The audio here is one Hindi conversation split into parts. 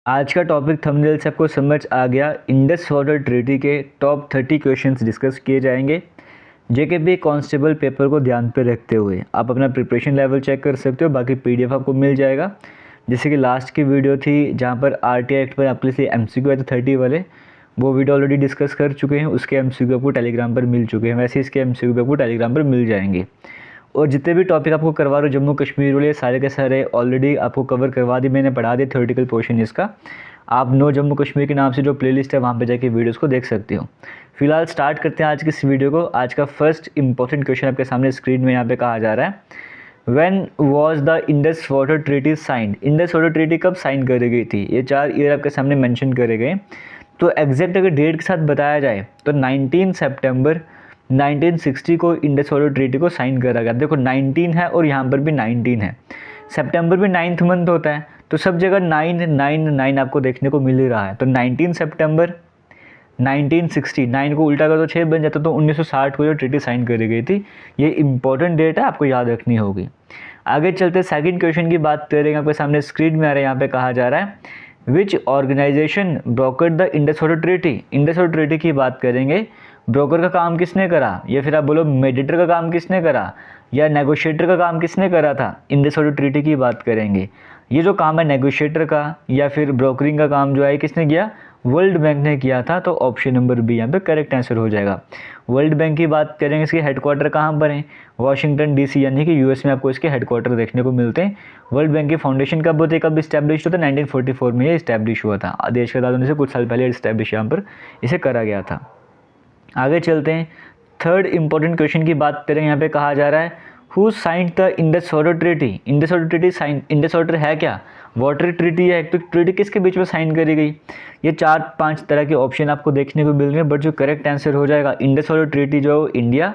आज का टॉपिक थंबनेल से आपको समझ आ गया। इंडस वाटर ट्रीटी के टॉप 30 क्वेश्चंस डिस्कस किए जाएंगे। जेकेपी कांस्टेबल पेपर को ध्यान पे रखते हुए आप अपना प्रिपरेशन लेवल चेक कर सकते हो। बाकी पीडीएफ आपको मिल जाएगा। जैसे कि लास्ट की वीडियो थी जहाँ पर आरटीआई एक्ट पर आपके लिए एमसीक्यू आए थे 30 वाले, वो वीडियो ऑलरेडी डिस्कस कर चुके हैं। उसके एमसीक्यू आपको टेलीग्राम पर मिल चुके हैं। वैसे इसके एमसीक्यू आपको टेलीग्राम पर मिल जाएंगे। और जितने भी टॉपिक आपको करवा रहा हूँ जम्मू कश्मीर वाले, सारे के सारे ऑलरेडी आपको कवर करवा दी, मैंने पढ़ा दिया थ्योरेटिकल पोर्शन इसका। आप नो जम्मू कश्मीर के नाम से जो प्लेलिस्ट है वहाँ पे जाके वीडियोस को देख सकते हो। फिलहाल स्टार्ट करते हैं आज की इस वीडियो को। आज का फर्स्ट इंपॉर्टेंट क्वेश्चन आपके सामने स्क्रीन में यहाँ पे कहा जा रहा है, when was the Indus water treaty signed. Indus water treaty कब साइन करी गई थी? ये 4 ईयर आपके सामने मेंशन करे गए। तो एग्जैक्ट अगर डेट के साथ बताया जाए तो 19 सितंबर 1960 को इंडस वाटर ट्रीटी को साइन करा गया। देखो 19 है और यहाँ पर भी 19 है। सितंबर भी 9th मंथ होता है, तो सब जगह 999 आपको देखने को मिल ही रहा है। तो 19 सितंबर 1960, 9 को उल्टा कर तो 6 बन जाता। तो 1960 को जो ट्रीटी साइन करी गई थी, ये इंपॉर्टेंट डेट है, आपको याद रखनी होगी। आगे चलते सेकंड क्वेश्चन की बात करेंगे। आपके सामने स्क्रीन में आ रहा है, यहाँ पे कहा जा रहा है which organisation brokered the Indus water treaty. Indus water treaty की बात करेंगे। ब्रोकर का काम किसने करा, या फिर आप बोलो मेडिएटर का काम किसने करा, या नेगोशिएटर का काम किसने करा था? इंडस वाटर ट्रीटी की बात करेंगे। ये जो काम है नेगोशिएटर का या फिर ब्रोकरिंग का काम जो है किसने किया? वर्ल्ड बैंक ने किया था। तो ऑप्शन नंबर बी यहाँ पे करेक्ट आंसर हो जाएगा। वर्ल्ड बैंक की बात करेंगे, इसके हेडक्वार्टर कहाँ पर है? वाशिंगटन डीसी, यानी कि यूएस में आपको इसके हेडक्वार्टर देखने को मिलते हैं। वर्ल्ड बैंक की फाउंडेशन कब होती है, कब इस्टेब्लिश होता है? 1944 में ये इस्टेब्लिश हुआ था। देश के आज़ाद होने से कुछ साल पहले इस्टेब्लिश यहाँ पर इसे करा गया था। आगे चलते हैं, थर्ड इंपॉर्टेंट क्वेश्चन की बात करें। यहाँ पे कहा जा रहा है who signed the Indus water treaty. Indus water treaty sign, Indus water है क्या? वाटर ट्रीटी है। तो ट्रीटी किसके बीच में साइन करी गई? ये 4-5 तरह के ऑप्शन आपको देखने को मिल रहे हैं, बट जो करेक्ट आंसर हो जाएगा इंडस वाटर ट्रीटी जो इंडिया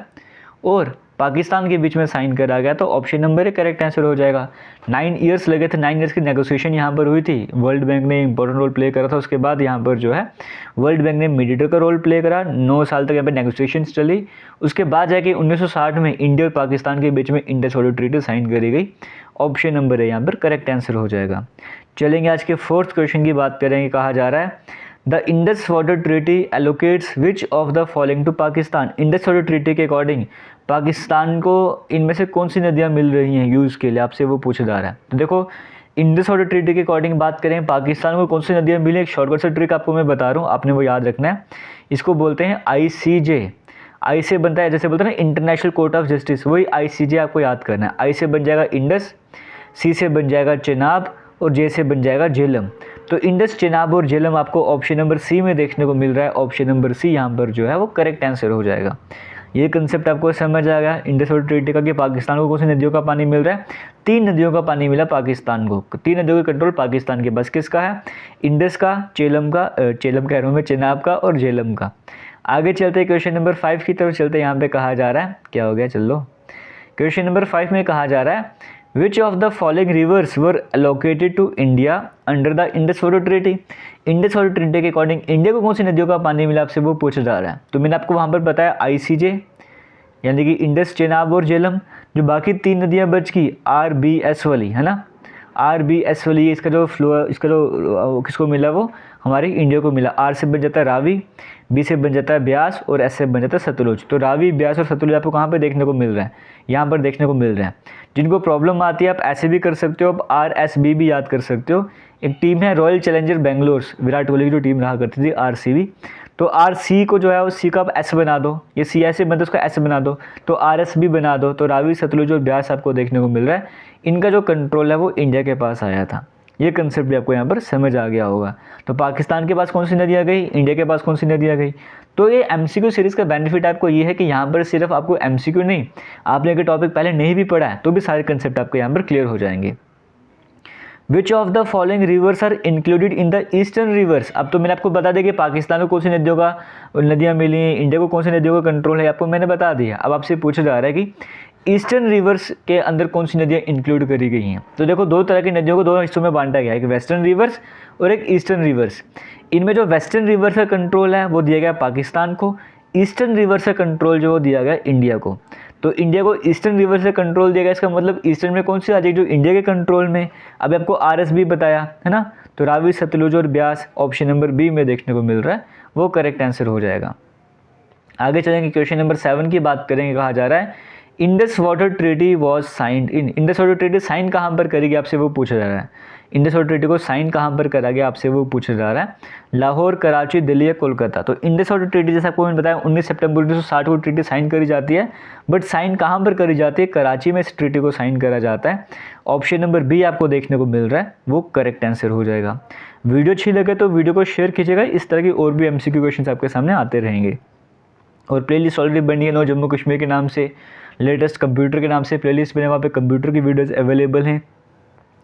और पाकिस्तान के बीच में साइन करा गया। तो ऑप्शन नंबर करेक्ट आंसर हो जाएगा। 9 ईयर्स लगे थे, 9 ईयर्स की नेगोशिएशन यहाँ पर हुई थी। वर्ल्ड बैंक ने इंपॉर्टेंट रोल प्ले करा था। उसके बाद यहाँ पर जो है वर्ल्ड बैंक ने मीडिएटर का रोल प्ले करा। 9 साल तक यहाँ पर नेगोशिएशंस चली। उसके बाद जाके 1960 में इंडिया और पाकिस्तान के बीच में इंडस वाटर ट्रीटी साइन करी गई। ऑप्शन नंबर यहाँ पर करेक्ट आंसर हो जाएगा। चलेंगे आज के फोर्थ क्वेश्चन की बात करेंगे। कहा जा रहा है the Indus water treaty allocates which of the following to Pakistan. Indus water treaty के अकॉर्डिंग पाकिस्तान को इनमें से कौन सी नदियाँ मिल रही हैं यूज़ के लिए, आपसे वो पूछा जा रहा है। तो देखो इंडस वाटर ट्रीटी के अकॉर्डिंग बात करें, पाकिस्तान को कौन सी नदियाँ मिली, एक शॉर्टकट से ट्रिक आपको मैं बता रहा हूँ, आपने वो याद रखना है। इसको बोलते हैं ICJ। आई से बनता है, जैसे बोलते हैं ना इंटरनेशनल कोर्ट ऑफ जस्टिस, वही ICJ आपको याद करना है। आई से बन जाएगा इंडस, सी से बन जाएगा चेनाब और जे से बन जाएगा झेलम। तो इंडस, चेनाब और झेलम आपको ऑप्शन नंबर सी में देखने को मिल रहा है। ऑप्शन नंबर सी यहाँ पर जो है वो करेक्ट आंसर हो जाएगा। ये कंसेप्ट आपको समझ आ गया इंडस वाटर ट्रीटी का कि पाकिस्तान को कौन सी नदियों का पानी मिल रहा है। 3 नदियों का पानी मिला पाकिस्तान को। 3 नदियों का कंट्रोल पाकिस्तान के पास किसका है? इंडस का, चेलम का, चेलम कह रहा हूँ मैं, चेनाब का और झेलम का। आगे चलते हैं क्वेश्चन नंबर 5 की तरफ चलते हैं। यहाँ पे कहा जा रहा है, क्या हो गया, चल लो। क्वेश्चन नंबर 5 में कहा जा रहा है which of the following rivers were allocated to India under the Indus water treaty. Indus water treaty के अकॉर्डिंग इंडिया को कौन सी नदियों का पानी मिला, आपसे वो पूछा जा रहा है। तो मैंने आपको वहाँ पर बताया ICJ, यानी कि इंडस, चेनाब और झेलम। जो बाकी 3 नदियाँ बच गई RBS वाली, है ना, RBS वाली, इसका जो फ्लो, इसका जो किसको मिला, वो हमारे इंडिया को मिला। R से बन जाता है रावी, B से बन जाता है ब्यास और S से बन जाता है सतलुज। तो रावी, ब्यास और सतलुज आपको कहाँ पे देखने को मिल रहा है? यहाँ पर देखने को मिल रहा है। जिनको प्रॉब्लम आती है आप ऐसे भी कर सकते हो, आप RSB भी याद कर सकते हो। एक टीम है रॉयल चैलेंजर बेंगलोर, विराट कोहली की जो टीम रहा करती थी, RCB। तो RC को जो है वो C का आप S बना दो, ये C ऐसे बनता है उसका S बना दो, तो RSB बना दो। तो रावी, सतलुज और ब्यास आपको देखने को मिल रहा है। इनका जो कंट्रोल है वो इंडिया के पास आया था। ये कंसेप्ट भी आपको यहाँ पर समझ आ गया होगा। तो पाकिस्तान के पास कौन सी नदियाँ गई, इंडिया के पास कौन सी नदियाँ गई। तो ये MCQ सीरीज़ का बेनिफिट आपको ये है कि यहाँ पर सिर्फ आपको MCQ नहीं, आपने अगर टॉपिक पहले नहीं भी पढ़ा है तो भी सारे कंसेप्ट आपको यहाँ पर क्लियर हो जाएंगे। Which of the following rivers are included in the eastern rivers. अब तो मैंने आपको बता दिया कि पाकिस्तान को कौन सी नदियाँ मिली हैं, इंडिया को कौन सी नदियों का कंट्रोल है, आपको मैंने बता दिया। अब आपसे पूछा जा रहा है कि ईस्टर्न रिवर्स के अंदर कौन सी नदियाँ इंक्लूड करी गई हैं। तो देखो 2 तरह की नदियों को 2 हिस्सों में बांटा गया है, एक वेस्टर्न रिवर्स और एक ईस्टर्न रिवर्स। इनमें जो वेस्टर्न रिवर्स का कंट्रोल है वो दिया गया पाकिस्तान को, ईस्टर्न रिवर्स का कंट्रोल जो वो दिया गया इंडिया को। तो इंडिया को ईस्टर्न रिवर से कंट्रोल दिया गया, इसका मतलब ईस्टर्न में कौन सी आ जाएगी, जो इंडिया के कंट्रोल में। अभी आपको RSB बताया है ना, तो रावी, सतलुज और ब्यास ऑप्शन नंबर बी में देखने को मिल रहा है, वो करेक्ट आंसर हो जाएगा। आगे चलेंगे, क्वेश्चन नंबर 7 की बात करेंगे। कहा जा रहा है Indus water treaty was signed in. Indus water treaty sign कहाँ पर करेगी आपसे वो पूछा जा रहा है। इंडस वाटर ट्रीटी को साइन कहाँ पर करा गया आपसे वो पूछा जा रहा है। लाहौर, कराची, दिल्ली या कोलकाता। तो इंडस वाटर ट्रीटी जैसा आपको मैंने बताया 19 सितंबर 1960 को ट्रीटी साइन करी जाती है, बट साइन कहाँ पर करी जाती है, कराची में इस ट्रीटी को साइन करा जाता है। ऑप्शन नंबर बी आपको देखने को मिल रहा है, वो करेक्ट आंसर हो जाएगा। वीडियो अच्छी लगे तो वीडियो को शेयर कीजिएगा, इस तरह की और भी MCQ क्वेश्चन आपके सामने आते रहेंगे। और प्लेलिस्ट ऑलरेडी बनी है नो जम्मू कश्मीर के नाम से, लेटेस्ट कंप्यूटर के नाम से प्लेलिस्ट बने, वहाँ पे कंप्यूटर की वीडियोस अवेलेबल हैं।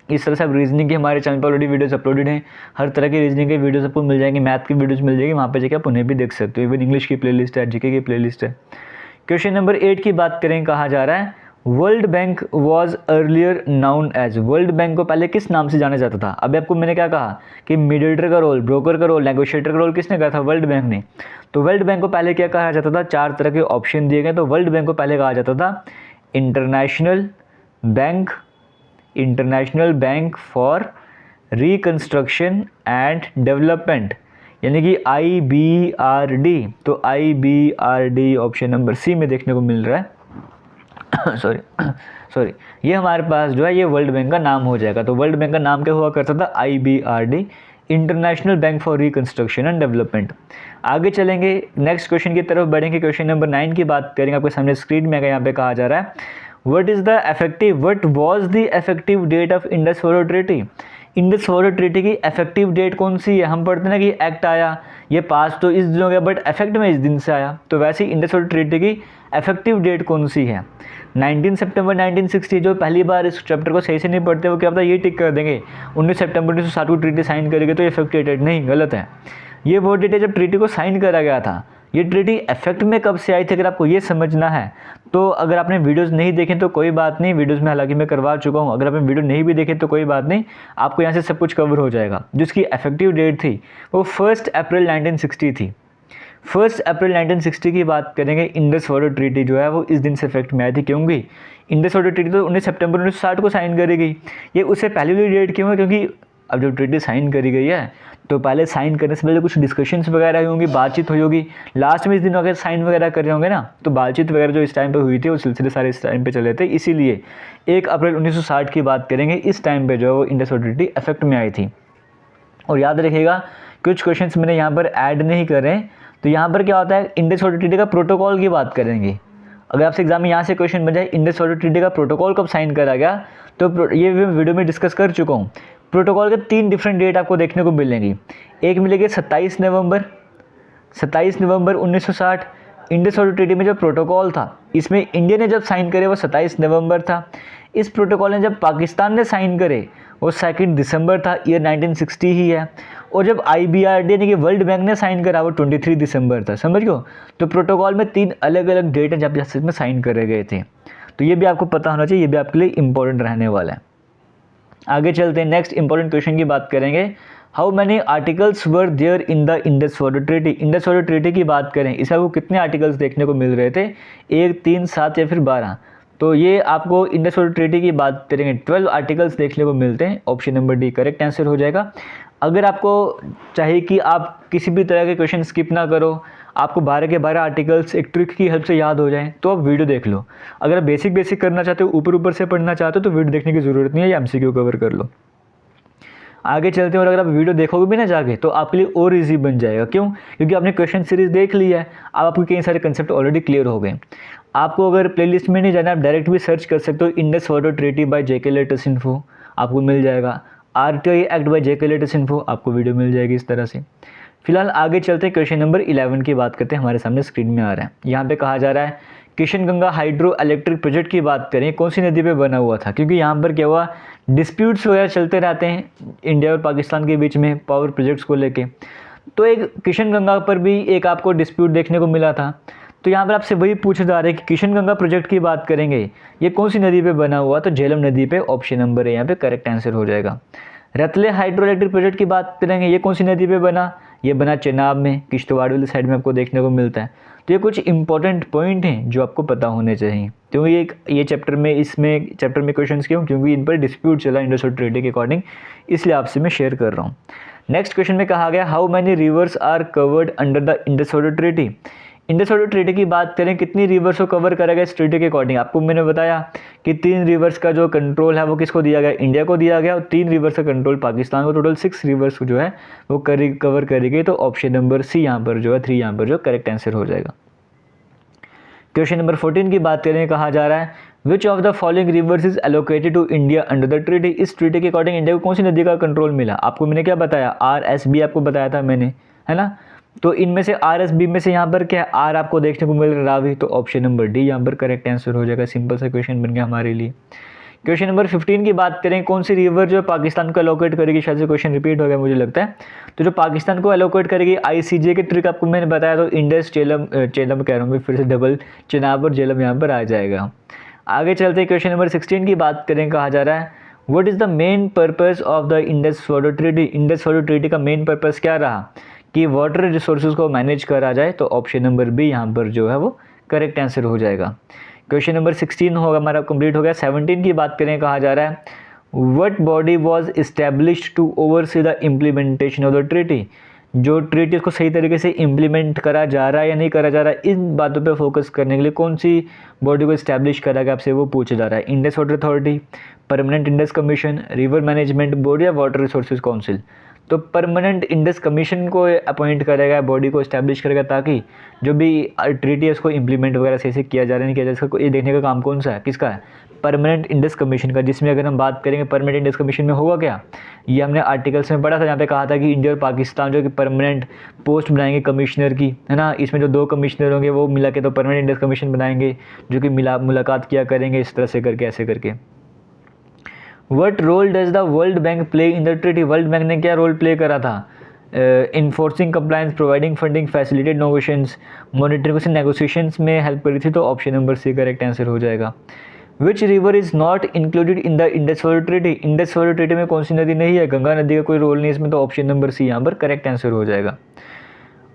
इस तरह से आप रीजनिंग के हमारे चैनल पर ऑलरेडी वीडियोस अपलोडेड हैं, हर तरह की रीजनिंग के वीडियोस आपको मिल जाएंगे, मैथ की वीडियोस मिल जाएगी, वहाँ पे जाकर आप उन्हें भी देख सकते हो। इवन इंग्लिश की प्लेलिस्ट है, GK की प्लेलिस्ट है। क्वेश्चन नंबर 8 की बात करें। कहा जा रहा है world bank was earlier known as. World bank को पहले किस नाम से जाना जाता था। अभी आपको मैंने क्या कहा कि मीडिएटर का रोल, ब्रोकर का रोल, नेगोशिएटर का रोल किसने कहा था, वर्ल्ड बैंक ने। तो वर्ल्ड बैंक को पहले क्या कहा जाता था, 4 तरह के ऑप्शन दिए गए। तो वर्ल्ड बैंक को पहले कहा जाता था international bank for reconstruction and development, यानी कि IBRD। तो IBRD ऑप्शन नंबर सी में देखने को मिल रहा है। सॉरी, ये हमारे पास जो है ये वर्ल्ड बैंक का नाम हो जाएगा। तो वर्ल्ड बैंक का नाम क्या हुआ करता था, IBRD, international bank for reconstruction and development. आगे चलेंगे, नेक्स्ट क्वेश्चन की तरफ बढ़ेंगे। क्वेश्चन नंबर 9 की बात करेंगे। आपके सामने स्क्रीन में यहाँ पे कहा जा रहा है what was the effective date of Indus water treaty. Indus water treaty की इफेक्टिव डेट कौन सी है। हम पढ़ते ना कि एक्ट आया, ये पास तो इस दिन हो गया, बट इफेक्ट में इस दिन से आया। तो वैसे ही इंडस वाटर ट्रीटी की इफेक्टिव डेट कौन सी है, 19 सितंबर 1960। जो पहली बार इस चैप्टर को सही से नहीं पढ़ते वो क्या पता ये टिक कर देंगे 19 सितंबर 1960 को ट्रीटी साइन करेंगे तो इफेक्टिव डेट, नहीं, गलत है। ये वो डेट है जब ट्रीटी को साइन करा गया था। ये ट्रीटी इफेक्ट में कब से आई थी, अगर आपको ये समझना है तो अगर आपने वीडियोस नहीं देखे तो कोई बात नहीं, वीडियोस में हालांकि मैं करवा चुका हूँ, अगर आपने वीडियो नहीं भी देखे तो कोई बात नहीं, आपको यहाँ से सब कुछ कवर हो जाएगा। जिसकी इफेक्टिव डेट थी वो 1 अप्रैल 1960 थी। 1 अप्रैल 1960 की बात करेंगे। इंडस वाटर ट्रीटी जो है वो इस दिन से इफेक्ट में आई थी, क्योंकि इंडस वाटर ट्रीटी तो 19 सितंबर 1960 को साइन करी गई। ये उससे पहले वाली डेट क्यों है, क्योंकि अब जब ट्रीटी साइन करी गई है तो पहले साइन करने से पहले कुछ डिस्कशंस वगैरह हुई होंगी, बातचीत हुई होगी। लास्ट में इस दिन अगर साइन वगैरह कर रहे होंगे ना, तो बातचीत वगैरह जो इस टाइम पे हुई थी वो सिलसिले सारे इस टाइम पे चले थे। इसीलिए 1 अप्रैल 1960 की बात करेंगे, इस टाइम पे जो है वो इंडस वाटर ट्रीटी इफेक्ट में आई थी। और याद रखिएगा कुछ क्वेश्चंस मैंने यहाँ पर ऐड नहीं करे, तो यहाँ पर क्या होता है, इंडस वाटर ट्रीटी का प्रोटोकॉल की बात करेंगे। अगर आपसे एग्जाम में यहाँ से क्वेश्चन बन जाए इंडस वाटर ट्रीटी का प्रोटोकॉल कब साइन करा गया, तो ये मैं वीडियो में डिस्कस कर चुका हूँ। प्रोटोकॉल के 3 डिफरेंट डेट आपको देखने को मिलेंगी। एक मिलेगी 27 नवंबर 1960। इंडस वाटर ट्रीटी में जो प्रोटोकॉल था इसमें इंडिया ने जब साइन करे वो 27 नवंबर था। इस प्रोटोकॉल ने जब पाकिस्तान ने साइन करे वो 2 दिसंबर था, ईयर 1960 ही है। और जब IBRD यानी कि वर्ल्ड बैंक ने साइन करा वो 23 दिसंबर था, समझ गए। तो प्रोटोकॉल में 3 अलग अलग डेट हैं जब इसमें साइन करे गए थे। तो ये भी आपको पता होना चाहिए, ये भी आपके लिए इंपॉर्टेंट रहने वाला है। आगे चलते हैं, नेक्स्ट इंपॉर्टेंट क्वेश्चन की बात करेंगे। How many articles were there in the Indus water treaty. Indus water treaty की बात करें, इसमें आपको कितने आर्टिकल्स देखने को मिल रहे थे, 1, 3, 7 या फिर 12। तो ये आपको इंडस वाटर ट्रीटी की बात करेंगे 12 आर्टिकल्स देखने को मिलते हैं। Option number D correct answer हो जाएगा। अगर आपको चाहिए कि आप किसी भी तरह के क्वेश्चन स्किप ना करो, आपको 12 के 12 आर्टिकल्स एक ट्रिक की हेल्प से याद हो जाएं, तो आप वीडियो देख लो। अगर आप बेसिक करना चाहते हो, ऊपर से पढ़ना चाहते हो, तो वीडियो देखने की ज़रूरत नहीं है, या MCQ कवर कर लो। आगे चलते हैं, और अगर आप वीडियो देखोगे भी ना जाके तो आपके लिए और ईजी बन जाएगा। क्यों? क्योंकि आपने क्वेश्चन सीरीज देख लिया है, अब आपको कई सारे कंसेप्ट ऑलरेडी क्लियर हो गए। आपको अगर प्लेलिस्ट में नहीं जाना, आप डायरेक्ट भी सर्च कर सकते हो Indus water treaty by JK latest info, आपको मिल जाएगा। RTI act by JK latest info, आपको वीडियो मिल जाएगी इस तरह से। फिलहाल आगे चलते हैं, क्वेश्चन नंबर 11 की बात करते हैं, हमारे सामने स्क्रीन में आ रहा है। यहाँ पे कहा जा रहा है Kishan Ganga hydro electric project की बात करें, कौन सी नदी पे बना हुआ था। क्योंकि यहाँ पर क्या हुआ, डिस्प्यूट्स वगैरह चलते रहते हैं इंडिया और पाकिस्तान के बीच में पावर प्रोजेक्ट्स को लेके। तो एक किशन गंगा पर भी एक आपको डिस्प्यूट देखने को मिला था। तो यहाँ पर आपसे वही पूछा जा रहा है कि किशन गंगा प्रोजेक्ट की बात करेंगे, ये कौन सी नदी पे बना हुआ, तो झेलम नदी पे ऑप्शन नंबर है यहाँ पे करेक्ट आंसर हो जाएगा। रतले हाइड्रो इलेक्ट्रिक प्रोजेक्ट की बात करेंगे, ये कौन सी नदी पे बना, ये बना चेनाब में, किश्तवाड़ वाली साइड में आपको देखने को मिलता है। तो ये कुछ इंपॉर्टेंट पॉइंट हैं जो आपको पता होने चाहिए। क्योंकि ये चैप्टर में क्वेश्चंस क्यों, क्योंकि इन पर डिस्प्यूट चला इंडस वाटर ट्रीटी के अकॉर्डिंग, इसलिए आपसे मैं शेयर कर रहा हूँ। नेक्स्ट क्वेश्चन में कहा गया how many rivers are covered under the Indus water treaty. Indus water treaty की बात करें, कितनी रिवर्स को कवर करा गया इस ट्रीटी के अकॉर्डिंग। आपको मैंने बताया कि 3 रिवर्स का जो कंट्रोल है वो किसको दिया गया, इंडिया को दिया गया, और 3 रिवर्स का कंट्रोल पाकिस्तान को, टोटल 6 रिवर्स जो है वो कवर करेगी। तो ऑप्शन नंबर सी यहाँ पर जो है 3 यहाँ पर जो करेक्ट आंसर हो जाएगा। क्वेश्चन नंबर 14 की बात करें, कहा जा रहा है which of the following rivers is allocated to India under the treaty. इस ट्रीटी के अकॉर्डिंग इंडिया को कौन सी नदी का कंट्रोल मिला। आपको मैंने क्या बताया, RSB आपको बताया था मैंने, है ना। तो इनमें से RSB में से यहाँ पर क्या है, आर आपको देखने को मिल रहा है रावी, तो ऑप्शन नंबर डी यहाँ पर करेक्ट आंसर हो जाएगा। सिंपल सा क्वेश्चन बन गया हमारे लिए। क्वेश्चन नंबर 15 की बात करें, कौन सी रिवर जो पाकिस्तान को एलोकेट करेगी, शायद से क्वेश्चन रिपीट हो गया मुझे लगता है। तो जो पाकिस्तान को एलोकेट करेगी ICJ के ट्रिक आपको मैंने बताया, तो इंडस झेलम कह रहा हूँ मैं फिर से, डबल चेनाब और झेलम यहाँ पर आ जाएगा। आगे चलते क्वेश्चन नंबर 16 की बात करें, कहा जा रहा है what is the main purpose of the Indus water treaty. Indus water treaty का मेन पर्पस क्या रहा कि वाटर रिसोर्सेज को मैनेज करा जाए, तो ऑप्शन नंबर बी यहाँ पर जो है वो करेक्ट आंसर हो जाएगा। क्वेश्चन नंबर 16 होगा हमारा कंप्लीट हो गया। 17 की बात करें, कहा जा रहा है what body was established to oversee the implementation of the treaty. जो ट्रीटी को सही तरीके से इम्प्लीमेंट करा जा रहा है या नहीं करा जा रहा है, इन बातों पे फोकस करने के लिए कौन सी बॉडी को इस्टेब्लिश करा गया, आपसे वो पूछा जा रहा है। Indus water authority, permanent Indus commission, river management board या वाटर रिसोर्सेज काउंसिल। तो परमानेंट इंडस कमीशन को अपॉइंट करेगा, बॉडी को इस्टेब्लिश करेगा, ताकि जो भी ट्रीटी है उसको इंप्लीमेंट वगैरह सही से किया जा रहा है नहीं किया जा रहा है, ये देखने का काम कौन सा है, किसका है, परमानेंट इंडस कमीशन का। जिसमें अगर हम बात करेंगे परमानेंट इंडस कमीशन में होगा क्या, ये हमने आर्टिकल्स में पढ़ा था, जहाँ पे कहा था कि इंडिया और पाकिस्तान जो कि परमानेंट पोस्ट बनाएंगे कमिश्नर की, है ना। इसमें जो 2 कमिश्नर होंगे वो मिला के तो परमानेंट इंडस कमीशन बनाएंगे, जो कि मुलाकात किया करेंगे, इस तरह से करके, ऐसे करके। What role does the world bank play in the treaty. World bank ने क्या रोल प्ले करा था, enforcing compliance, providing funding, facilitated novations, monitoring से नेगोशिएशंस में हेल्प करी थी, तो option number C correct answer हो जाएगा। Which river is not included in the Indus water treaty. Indus water treaty में कौन सी नदी नहीं है, गंगा नदी का कोई रोल नहीं इसमें, तो ऑप्शन नंबर सी यहाँ पर करेक्ट आंसर हो जाएगा।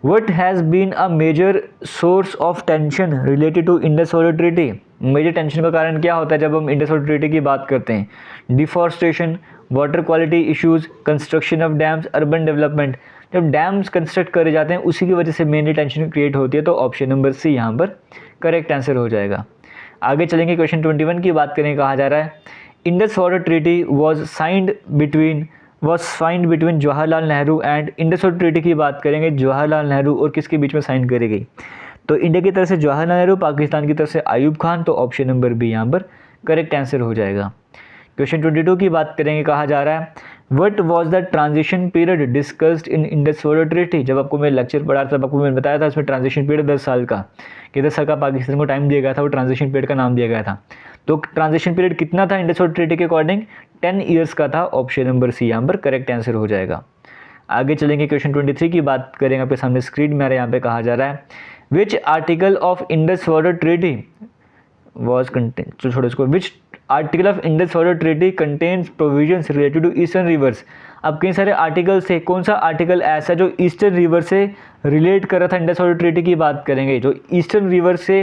What has been a major source of tension related to Indus Water Treaty? Major tension का कारण क्या होता है जब हम इंडस वाटर ट्रीटी की बात करते हैं, deforestation, water quality issues, construction of dams, urban development. जब डैम्स कंस्ट्रक्ट करे जाते हैं उसी की वजह से मेनली टेंशन क्रिएट होती है, तो ऑप्शन नंबर सी यहाँ पर करेक्ट आंसर हो जाएगा। आगे चलेंगे, क्वेश्चन 21 की बात करें, कहा जा रहा है Indus water treaty was signed between Jawaharlal Nehru and. Indus water treaty की बात करेंगे, जवाहरलाल नेहरू और किसके बीच में साइन करी गई, तो इंडिया की तरफ से जवाहरलाल नेहरू, पाकिस्तान की तरफ से आयूब खान, तो ऑप्शन नंबर बी यहाँ पर करेक्ट आंसर हो जाएगा। क्वेश्चन 22 की बात करेंगे, कहा जा रहा है what was the transition period discussed in Indus water treaty. जब आपको मैं लेक्चर पढ़ा था, आपको मैंने बताया था इसमें ट्रांजिशन पीरियड 10 साल का, कि 10 साल का पाकिस्तान को टाइम दिया गया था, वो ट्रांजिशन पीरियड का नाम दिया गया था। तो ट्रांजिशन पीरियड कितना था इंडस वाटर ट्रीटी के अकॉर्डिंग, 10 ईयर्स का था, ऑप्शन नंबर सी यहाँ पर करेक्ट आंसर हो जाएगा। आगे चलेंगे, क्वेश्चन 23 की बात करेंगे, आपके सामने स्क्रीन में यहाँ पे कहा जा रहा है which article of Indus water treaty was contain, छोड़ो इसको, which article of Indus water treaty contains provisions related to eastern rivers. अब कई सारे आर्टिकल्स थे, कौन सा आर्टिकल ऐसा जो ईस्टर्न रिवर से रिलेट कर रहा था, इंडस वाटर ट्रीटी की बात करेंगे, जो ईस्टर्न रिवर से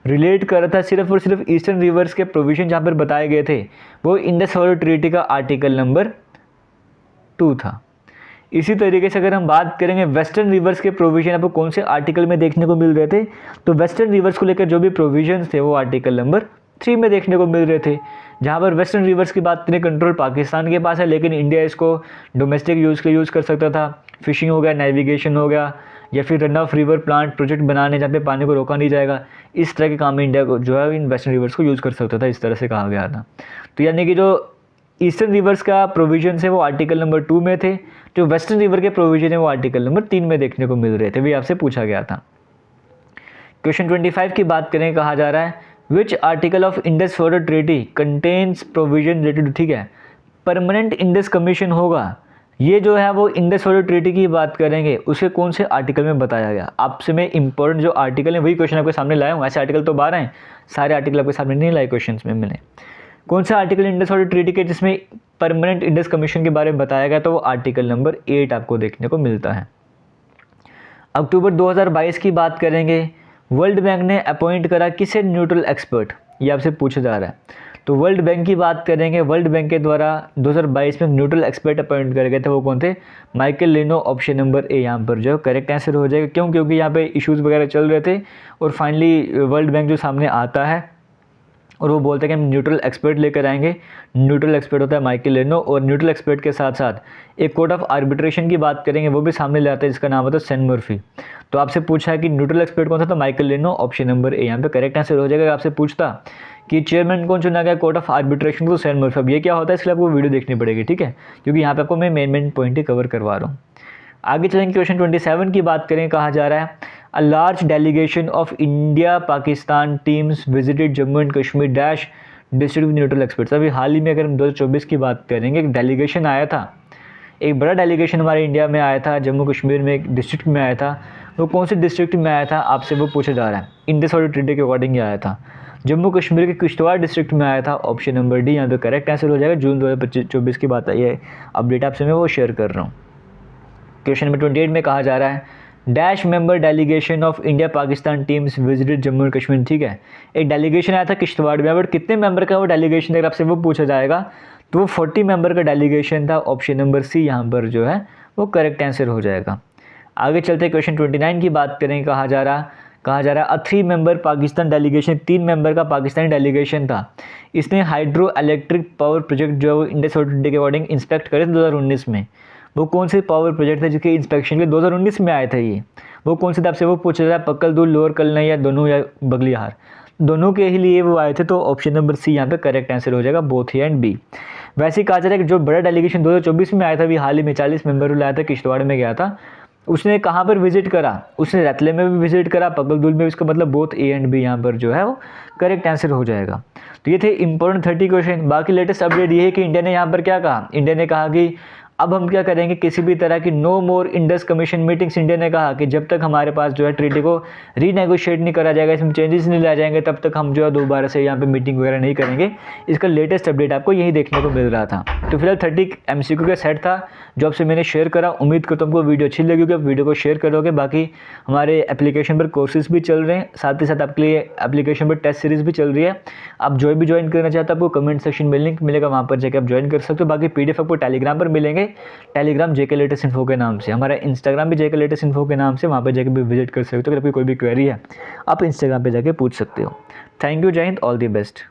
रिलेट कर रहा था, सिर्फ और सिर्फ ईस्टर्न रिवर्स के प्रोविजन जहाँ पर बताए गए थे, वो इंडस वाटर ट्रीटी का आर्टिकल नंबर 2 था। इसी तरीके से अगर हम बात करेंगे वेस्टर्न रिवर्स के प्रोविजन आपको कौन से आर्टिकल में देखने को मिल रहे थे, तो वेस्टर्न रिवर्स को लेकर जो भी प्रोविजंस थे वो आर्टिकल नंबर 3 में देखने को मिल रहे थे। जहाँ पर वेस्टर्न रिवर्स की बात करें, कंट्रोल पाकिस्तान के पास है, लेकिन इंडिया इसको डोमेस्टिक यूज़ के लिए यूज़ कर सकता था, फिशिंग हो गया, नेविगेशन हो गया, या फिर run of river plant project बनाने जहाँ पे पानी को रोका नहीं जाएगा, इस तरह के काम में इंडिया को जो है इन वेस्टर्न रिवर्स को यूज़ कर सकता था, इस तरह से कहा गया था। तो यानी कि जो ईस्टर्न रिवर्स का प्रोविजन है वो आर्टिकल नंबर 2 में थे, जो वेस्टर्न रिवर के प्रोविजन है वो आर्टिकल नंबर 3 में देखने को मिल रहे थे, भी आपसे पूछा गया था। क्वेश्चन 25 की बात करें, कहा जा रहा है which article of Indus water treaty contains provision related, ठीक है, परमानेंट इंडस कमीशन होगा, ये जो है वो इंडस वाटर ट्रीटी की बात करेंगे, उसे कौन से आर्टिकल में बताया गया। आपसे मैं इंपॉर्टेंट जो आर्टिकल है वही क्वेश्चन आपके सामने लाया हूँ, ऐसे आर्टिकल तो 12 हैं, सारे आर्टिकल आपके सामने नहीं लाए क्वेश्चन में मैंने। कौन सा आर्टिकल इंडस वाटर ट्रीटी के जिसमें परमानेंट इंडस कमीशन के बारे में बताया गया, तो वो आर्टिकल नंबर 8 आपको देखने को मिलता है। अक्टूबर 2022 की बात करेंगे, वर्ल्ड बैंक ने अपॉइंट करा किसे न्यूट्रल एक्सपर्ट। ये आपसे पूछा जा रहा है। तो वर्ल्ड बैंक की बात करेंगे, वर्ल्ड बैंक के द्वारा 2022 में न्यूट्रल एक्सपर्ट अपॉइंट करे गए थे, वो कौन थे? माइकल लेनो, ऑप्शन नंबर ए यहाँ पर जो करेक्ट आंसर हो जाएगा। क्यों? क्योंकि यहाँ पे इश्यूज़ वगैरह चल रहे थे और फाइनली वर्ल्ड बैंक जो सामने आता है और वो बोलते हैं कि हम न्यूट्रल एक्सपर्ट लेकर आएंगे। न्यूट्रल एक्सपर्ट होता है माइकल लेनो, और न्यूट्रल एक्सपर्ट के साथ साथ एक कोर्ट ऑफ आर्बिट्रेशन की बात करेंगे, वो भी सामने ले आता है जिसका नाम होता है सेन मर्फी। तो आपसे पूछा है कि न्यूट्रल एक्सपर्ट कौन सा? तो माइकल लेनो, ऑप्शन नंबर ए यहाँ पे करेक्ट आंसर हो जाएगा। आपसे पूछता कि चेयरमैन कौन चुना गया कोर्ट ऑफ आर्बिट्रेशन, तो सेन मर्फी। अब ये क्या होता है, इसके लिए आपको वीडियो देखनी पड़ेगी, ठीक है, क्योंकि यहाँ पे आपको मैं मेन पॉइंट ही कवर करवा रहा हूँ। आगे चलेंगे, क्वेश्चन 27 की बात करें। कहा जा रहा है a large delegation of India Pakistan teams visited Jammu and Kashmir dash district with neutral experts. अभी हाल ही में अगर हम 2024 की बात करेंगे, एक डेलीगेशन आया था, एक बड़ा डेलीगेशन हमारे इंडिया में आया था, जम्मू कश्मीर में एक डिस्ट्रिक्ट में आया था। वो कौन से डिस्ट्रिक्ट में आया था आपसे वो पूछा जा रहा है। इंडस वाटर ट्रीटी के अकॉर्डिंग आया था, जम्मू कश्मीर के किश्तवाड़ डिस्ट्रिक्ट में आया था, ऑप्शन नंबर डी यहाँ पे करेक्ट आंसर हो जाएगा। जून 2024 की बात आई है, अपडेट आपसे मैं वो शेयर कर रहा हूँ। क्वेश्चन नंबर 28 में कहा जा रहा है dash member delegation of India Pakistan teams visited Jammu and Kashmir. ठीक है, एक डेलीगेशन आया था किश्तवाड़ में, बट कितने मेंबर का वो डेलीगेशन, अगर आपसे वो पूछा जाएगा तो वो 40 मेंबर का डेलीगेशन था, ऑप्शन नंबर सी यहाँ पर जो है वो करेक्ट आंसर हो जाएगा। आगे चलते क्वेश्चन 29 की बात करें। कहा जा रहा है 3 मेंबर पाकिस्तान डेलीगेशन, 3 मेंबर का पाकिस्तानी डेलीगेशन था। इसने हाइड्रो इलेक्ट्रिक पावर प्रोजेक्ट जो इंडस वाटर ट्रीटी के अकॉर्डिंग इंस्पेक्ट करे 2019 में। वो कौन से पावर प्रोजेक्ट थे जिसके इंस्पेक्शन के 2019 में आए थे? ये वो कौन से थे आपसे वो पूछा जाए, पक्कल-दुल, लोअर कलनई या दोनों या बगलिहार, दोनों के ही लिए वो आए थे। तो ऑप्शन नंबर सी यहाँ पे करेक्ट आंसर हो जाएगा, बोथ ए एंड बी। वैसे ही कहा जा रहा है कि जो बड़ा डेलीगेशन 2024 में आया था, अभी हाल ही में 40 मेंबर लाया था, किश्तवाड़ में गया था, उसने कहाँ पर विजिट करा? उसने रतले में भी विजिट करा, पक्कल-दुल में, इसका मतलब बोथ ए एंड बी यहाँ पर जो है वो करेक्ट आंसर हो जाएगा। तो ये थे इंपॉर्टेंट 30 क्वेश्चन। बाकी लेटेस्ट अपडेट ये है कि इंडिया ने यहाँ पर क्या कहा, इंडिया ने कहा कि अब हम क्या करेंगे, किसी भी तरह की नो मोर इंडस कमीशन मीटिंग्स। इंडिया ने कहा कि जब तक हमारे पास जो है ट्रीटी को रीनेगोशिएट नहीं करा जाएगा, इसमें चेंजेस नहीं लाए जाएंगे, तब तक हम जो है दोबारा से यहाँ पे मीटिंग वगैरह नहीं करेंगे। इसका लेटेस्ट अपडेट आपको यही देखने को मिल रहा था। तो फिलहाल 30 MCQ का सेट था जो आपसे मैंने शेयर करा। उम्मीद करता हूँ आपको वीडियो अच्छी लगी होगी, आप वीडियो को शेयर करोगे। बाकी हमारे एप्लीकेशन पर कोर्सेज भी चल रहे हैं, साथ ही साथ आपके लिए एप्लीकेशन पर टेस्ट सीरीज़ भी चल रही है। आप जो भी ज्वाइन करना चाहते हो आपको कमेंट सेक्शन में लिंक मिलेगा, वहाँ पर जाकर आप ज्वाइन कर सकते हो। बाकी PDF आपको टेलीग्राम पर मिलेंगे, टेलीग्राम JK लेटेस्ट इन्फो के नाम से। हमारा इंस्टाग्राम भी JK लेटेस्ट इन्फो के नाम से, वहाँ पर जाकर भी विजिट कर सकते हो। अगर आपकी कोई भी क्वेरी है आप इंस्टाग्राम पे जाके पूछ सकते हो। थैंक यू, जय हिंद, ऑल दी बेस्ट।